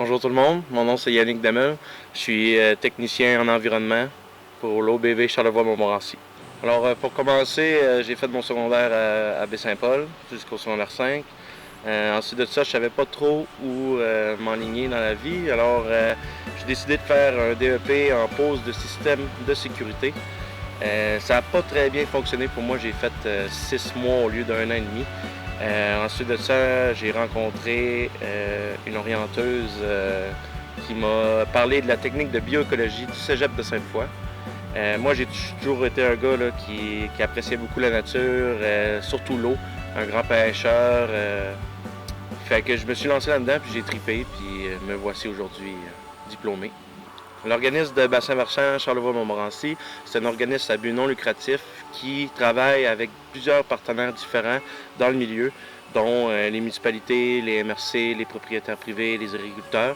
Bonjour tout le monde, mon nom c'est Yannick Demel. Je suis technicien en environnement pour l'OBV Charlevoix-Montmorency. Alors pour commencer, j'ai fait mon secondaire à Baie-Saint-Paul jusqu'au secondaire 5. Ensuite de ça, je savais pas trop où m'enligner dans la vie. Alors j'ai décidé de faire un DEP en pose de système de sécurité. Ça n'a pas très bien fonctionné pour moi. J'ai fait 6 mois au lieu d'1 an et demi. Ensuite de ça, j'ai rencontré une orienteuse qui m'a parlé de la technique de bioécologie du Cégep de Sainte-Foy. Moi, j'ai toujours été un gars là, qui appréciait beaucoup la nature, surtout l'eau, un grand pêcheur. Fait que je me suis lancé là-dedans, puis j'ai tripé, puis me voici aujourd'hui diplômé. L'organisme de bassin versant Charlevoix-Montmorency, c'est un organisme à but non lucratif qui travaille avec plusieurs partenaires différents dans le milieu, dont les municipalités, les MRC, les propriétaires privés, les agriculteurs,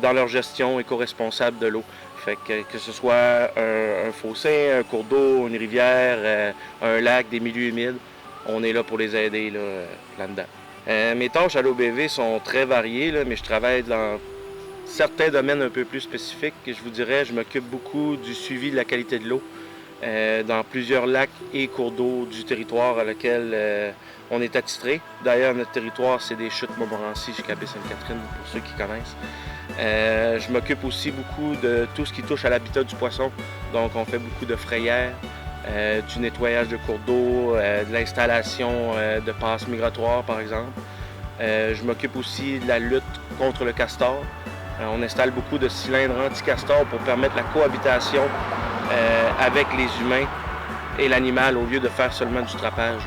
dans leur gestion éco-responsable de l'eau. Fait que ce soit un fossé, un cours d'eau, une rivière, un lac, des milieux humides, on est là pour les aider là-dedans. Mes tâches à l'OBV sont très variées, là, mais je travaille dans certains domaines un peu plus spécifiques. Je vous dirais, je m'occupe beaucoup du suivi de la qualité de l'eau dans plusieurs lacs et cours d'eau du territoire à lequel on est attitré. D'ailleurs, notre territoire, c'est des chutes Montmorency jusqu'à Baie-Sainte-Catherine, pour ceux qui connaissent. Je m'occupe aussi beaucoup de tout ce qui touche à l'habitat du poisson. Donc, on fait beaucoup de frayères, du nettoyage de cours d'eau, de l'installation de passes migratoires, par exemple. Je m'occupe aussi de la lutte contre le castor. On installe beaucoup de cylindres anti-castor pour permettre la cohabitation avec les humains et l'animal au lieu de faire seulement du trapage.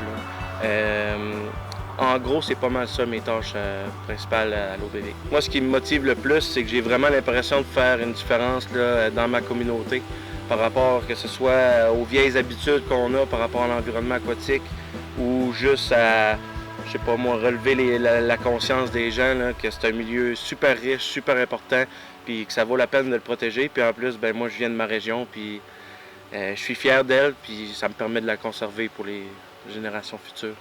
En gros, c'est pas mal ça mes tâches principales à l'OBV. Moi, ce qui me motive le plus, c'est que j'ai vraiment l'impression de faire une différence là, dans ma communauté par rapport que ce soit aux vieilles habitudes qu'on a par rapport à l'environnement aquatique ou juste à, je sais pas moi, relever la conscience des gens là, que c'est un milieu super riche, super important, puis que ça vaut la peine de le protéger. Puis en plus, ben moi je viens de ma région, puis je suis fier d'elle, puis ça me permet de la conserver pour les générations futures.